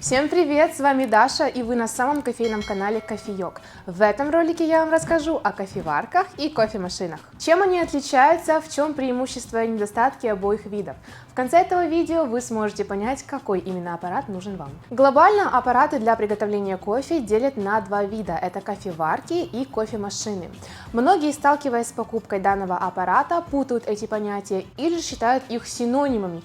Всем привет, с вами Даша, и вы на самом кофейном канале Кофеек. В этом ролике я вам расскажу о кофеварках и кофемашинах. Чем они отличаются, в чем преимущества и недостатки обоих видов. В конце этого видео вы сможете понять, какой именно аппарат нужен вам. Глобально аппараты для приготовления кофе делят на два вида – это кофеварки и кофемашины. Многие, сталкиваясь с покупкой данного аппарата, путают эти понятия или считают их синонимами.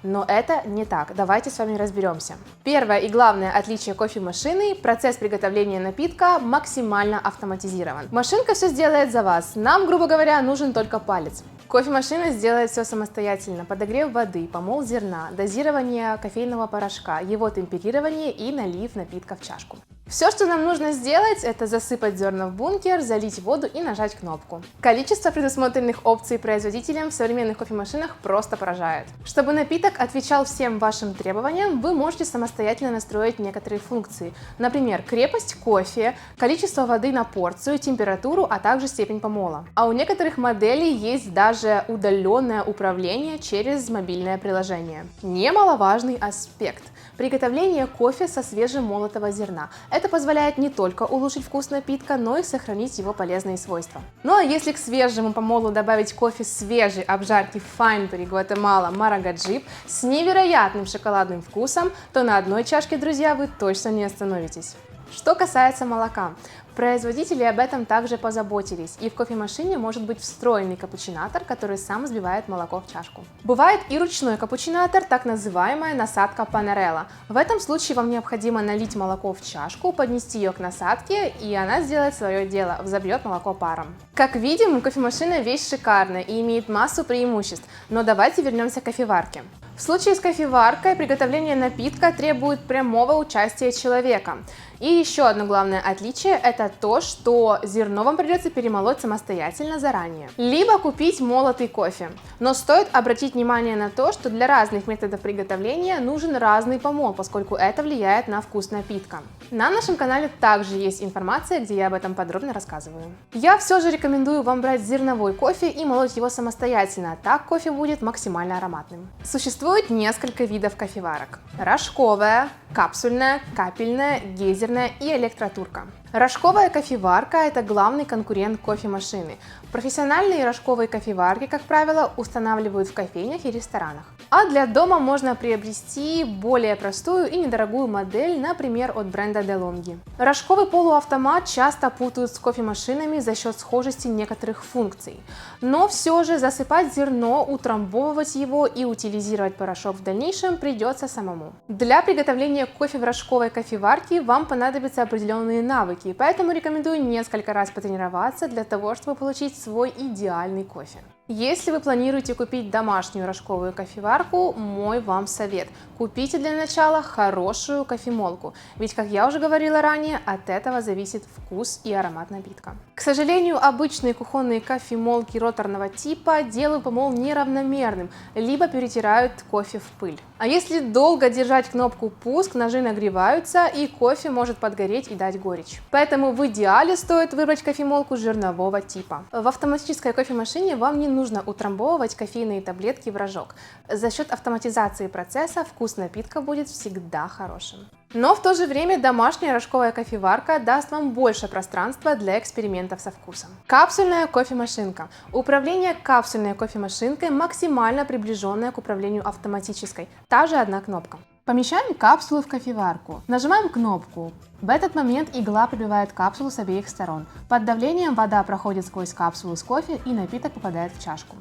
Но это не так. Давайте с вами разберемся. Первое и главное отличие кофемашины – процесс приготовления напитка максимально автоматизирован. Машинка все сделает за вас. Нам, грубо говоря, нужен только палец. Кофемашина сделает все самостоятельно: подогрев воды, помол зерна, дозирование кофейного порошка, его темперирование и налив напитка в чашку. Все, что нам нужно сделать, это засыпать зерна в бункер, залить воду и нажать кнопку. Количество предусмотренных опций производителем в современных кофемашинах просто поражает. Чтобы напиток отвечал всем вашим требованиям, вы можете самостоятельно настроить некоторые функции. Например, крепость кофе, количество воды на порцию, температуру, а также степень помола. А у некоторых моделей есть даже удаленное управление через мобильное приложение. Немаловажный аспект – приготовление кофе со свежемолотого зерна. Это позволяет не только улучшить вкус напитка, но и сохранить его полезные свойства. Ну а если к свежему помолу добавить кофе свежей обжарки Файнбери Гватемала Марагаджип с невероятным шоколадным вкусом, то на одной чашке, друзья, вы точно не остановитесь. Что касается молока, производители об этом также позаботились, и в кофемашине может быть встроенный капучинатор, который сам взбивает молоко в чашку. Бывает и ручной капучинатор, так называемая насадка Панарелла. В этом случае вам необходимо налить молоко в чашку, поднести ее к насадке, и она сделает свое дело, взобьет молоко паром. Как видим, кофемашина вещь шикарная и имеет массу преимуществ, но давайте вернемся к кофеварке. В случае с кофеваркой приготовление напитка требует прямого участия человека. И еще одно главное отличие – это то, что зерно вам придется перемолоть самостоятельно заранее. Либо купить молотый кофе. Но стоит обратить внимание на то, что для разных методов приготовления нужен разный помол, поскольку это влияет на вкус напитка. На нашем канале также есть информация, где я об этом подробно рассказываю. Я все же рекомендую вам брать зерновой кофе и молоть его самостоятельно, так кофе будет максимально ароматным. Существует несколько видов кофеварок: рожковая, капсульная, капельная, гейзерная и электротурка. Рожковая кофеварка – это главный конкурент кофемашины. Профессиональные рожковые кофеварки, как правило, устанавливают в кофейнях и ресторанах. А для дома можно приобрести более простую и недорогую модель, например, от бренда DeLonghi. Рожковый полуавтомат часто путают с кофемашинами за счет схожести некоторых функций. Но все же засыпать зерно, утрамбовывать его и утилизировать порошок в дальнейшем придется самому. Для приготовления кофе в рожковой кофеварке вам понадобятся определенные навыки, поэтому рекомендую несколько раз потренироваться для того, чтобы получить свой идеальный кофе. Если вы планируете купить домашнюю рожковую кофеварку, мой вам совет – купите для начала хорошую кофемолку, ведь, как я уже говорила ранее, от этого зависит вкус и аромат напитка. К сожалению, обычные кухонные кофемолки роторного типа делают помол неравномерным, либо перетирают кофе в пыль. А если долго держать кнопку «Пуск», ножи нагреваются, и кофе может подгореть и дать горечь. Поэтому в идеале стоит выбрать кофемолку жернового типа. В автоматической кофемашине вам не нужно утрамбовывать кофейные таблетки в рожок. За счет автоматизации процесса вкус напитка будет всегда хорошим. Но в то же время домашняя рожковая кофеварка даст вам больше пространства для экспериментов со вкусом. Капсульная кофемашинка. Управление капсульной кофемашинкой максимально приближенное к управлению автоматической. Та же одна кнопка. Помещаем капсулу в кофеварку. Нажимаем кнопку. В этот момент игла пробивает капсулу с обеих сторон. Под давлением вода проходит сквозь капсулу с кофе, и напиток попадает в чашку.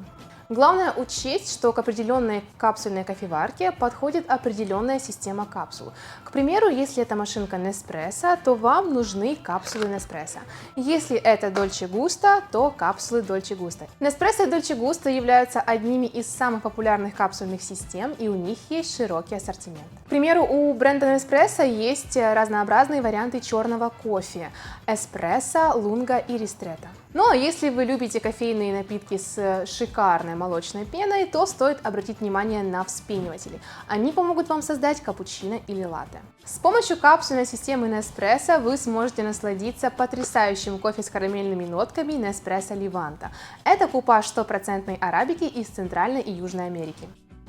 Главное учесть, что к определенной капсульной кофеварке подходит определенная система капсул. К примеру, если это машинка Nespresso, то вам нужны капсулы Nespresso. Если это Dolce Gusto, то капсулы Dolce Gusto. Nespresso и Dolce Gusto являются одними из самых популярных капсульных систем, и у них есть широкий ассортимент. К примеру, у бренда Nespresso есть разнообразные варианты черного кофе – эспрессо, лунго и ристретто. Ну а если вы любите кофейные напитки с шикарной молочной пеной, то стоит обратить внимание на вспениватели. Они помогут вам создать капучино или латте. С помощью капсульной системы Nespresso вы сможете насладиться потрясающим кофе с карамельными нотками Nespresso Levanta. Это купаж 100% арабики из Центральной и Южной Америки.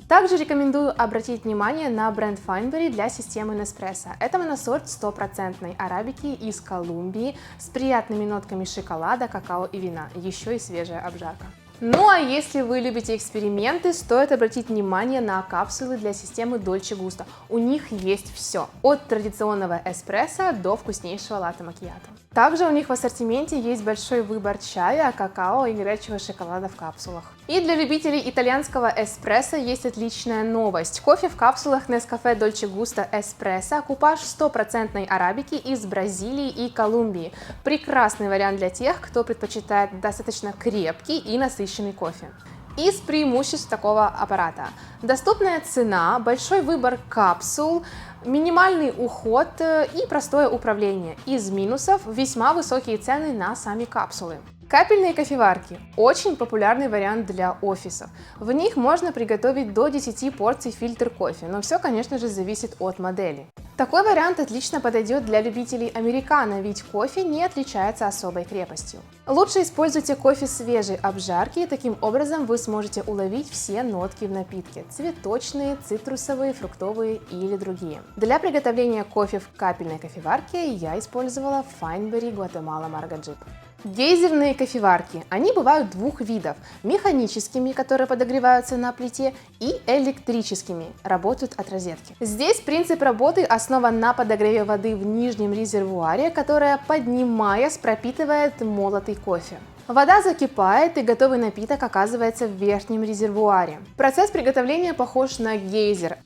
Также рекомендую обратить внимание на бренд Fineberry для системы Nespresso. Это моносорт стопроцентной арабики из Колумбии с приятными нотками шоколада, какао и вина, еще и свежая обжарка. Ну а если вы любите эксперименты, стоит обратить внимание на капсулы для системы Dolce Gusto. У них есть все, от традиционного эспрессо до вкуснейшего латте-макьято. Также у них в ассортименте есть большой выбор чая, какао и горячего шоколада в капсулах. И для любителей итальянского эспрессо есть отличная новость. Кофе в капсулах Nescafé Dolce Gusto Espresso, купаж стопроцентной арабики из Бразилии и Колумбии. Прекрасный вариант для тех, кто предпочитает достаточно крепкий и насыщенный кофе. Из преимуществ такого аппарата: доступная цена, большой выбор капсул, минимальный уход и простое управление. Из минусов весьма высокие цены на сами капсулы. Капельные кофеварки – очень популярный вариант для офисов. В них можно приготовить до 10 порций фильтр кофе, но все, конечно же, зависит от модели. Такой вариант отлично подойдет для любителей американо, ведь кофе не отличается особой крепостью. Лучше используйте кофе свежей обжарки, и таким образом вы сможете уловить все нотки в напитке – цветочные, цитрусовые, фруктовые или другие. Для приготовления кофе в капельной кофеварке я использовала Fineberry Guatemala Marga Jeep. Гейзерные кофеварки. Они бывают двух видов: механическими, которые подогреваются на плите, и электрическими, работают от розетки. Здесь принцип работы основан на подогреве воды в нижнем резервуаре, которая, поднимаясь, пропитывает молотый кофе. Вода закипает, и готовый напиток оказывается в верхнем резервуаре. Процесс приготовления похож на гейзер.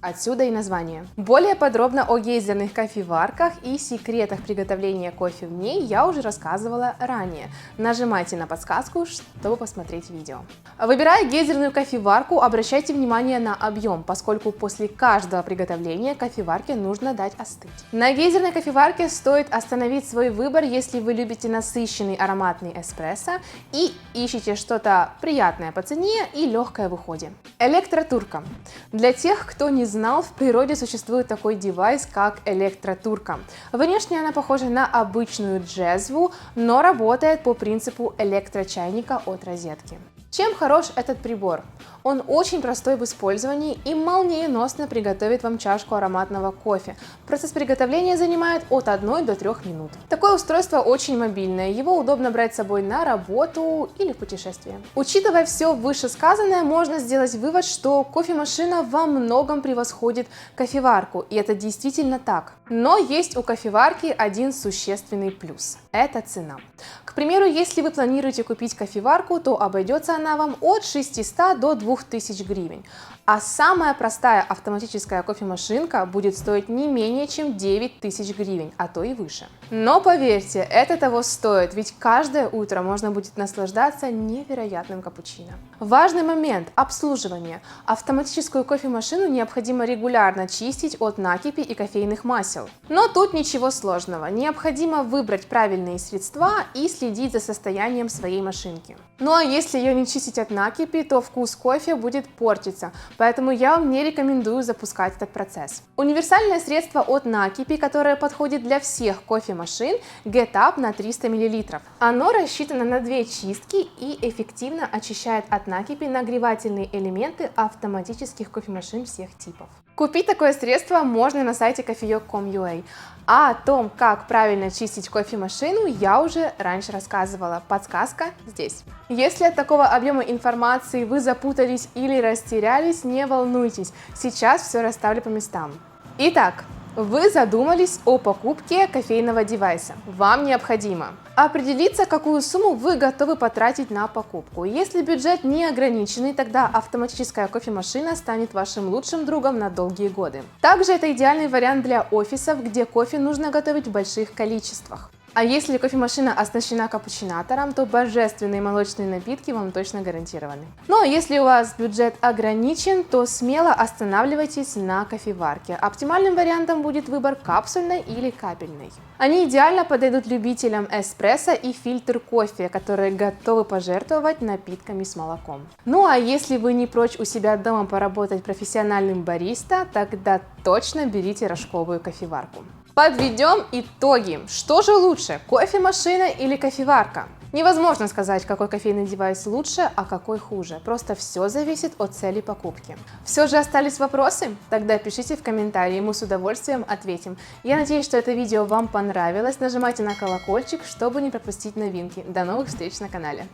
Отсюда и название. Более подробно о гейзерных кофеварках и секретах приготовления кофе в ней я уже рассказывала ранее. Нажимайте на подсказку, чтобы посмотреть видео. Выбирая гейзерную кофеварку, обращайте внимание на объем, поскольку после каждого приготовления кофеварке нужно дать остыть. На гейзерной кофеварке стоит остановить свой выбор, если вы любите насыщенный ароматный эспрессо и ищете что-то приятное по цене и легкое в уходе. Электротурка. Для тех, кто не знал, в природе существует такой девайс, как электротурка. Внешне она похожа на обычную джезву, но работает по принципу электрочайника от розетки. Чем хорош этот прибор? Он очень простой в использовании и молниеносно приготовит вам чашку ароматного кофе. Процесс приготовления занимает от 1 до 3 минут. Такое устройство очень мобильное, его удобно брать с собой на работу или в путешествие. Учитывая все вышесказанное, можно сделать вывод, что кофемашина во многом превосходит кофеварку, и это действительно так. Но есть у кофеварки один существенный плюс – это цена. К примеру, если вы планируете купить кофеварку, то обойдется она вам от 600 до 2000 гривен. А самая простая автоматическая кофемашинка будет стоить не менее чем 9000 гривен, а то и выше. Но поверьте, это того стоит, ведь каждое утро можно будет наслаждаться невероятным капучино. Важный момент – обслуживание. Автоматическую кофемашину необходимо регулярно чистить от накипи и кофейных масел. Но тут ничего сложного, необходимо выбрать правильные средства и следить за состоянием своей машинки. Ну а если ее не чистить от накипи, то вкус кофе будет портиться. Поэтому я вам не рекомендую запускать этот процесс. Универсальное средство от накипи, которое подходит для всех кофемашин, Get Up на 300 мл. Оно рассчитано на 2 чистки и эффективно очищает от накипи нагревательные элементы автоматических кофемашин всех типов. Купить такое средство можно на сайте coffeyok.com.ua. А о том, как правильно чистить кофемашину, я уже раньше рассказывала. Подсказка здесь. Если от такого объема информации вы запутались или растерялись, не волнуйтесь, сейчас все расставлю по местам. Итак, вы задумались о покупке кофейного девайса. Вам необходимо определиться, какую сумму вы готовы потратить на покупку. Если бюджет не ограниченный, тогда автоматическая кофемашина станет вашим лучшим другом на долгие годы. Также это идеальный вариант для офисов, где кофе нужно готовить в больших количествах. А если кофемашина оснащена капучинатором, то божественные молочные напитки вам точно гарантированы. Ну а если у вас бюджет ограничен, то смело останавливайтесь на кофеварке. Оптимальным вариантом будет выбор капсульной или капельной. Они идеально подойдут любителям эспрессо и фильтр кофе, которые готовы пожертвовать напитками с молоком. Ну а если вы не прочь у себя дома поработать профессиональным бариста, тогда точно берите рожковую кофеварку. Подведем итоги. Что же лучше, кофемашина или кофеварка? Невозможно сказать, какой кофейный девайс лучше, а какой хуже. Просто все зависит от цели покупки. Все же остались вопросы? Тогда пишите в комментарии, мы с удовольствием ответим. Я надеюсь, что это видео вам понравилось. Нажимайте на колокольчик, чтобы не пропустить новинки. До новых встреч на канале.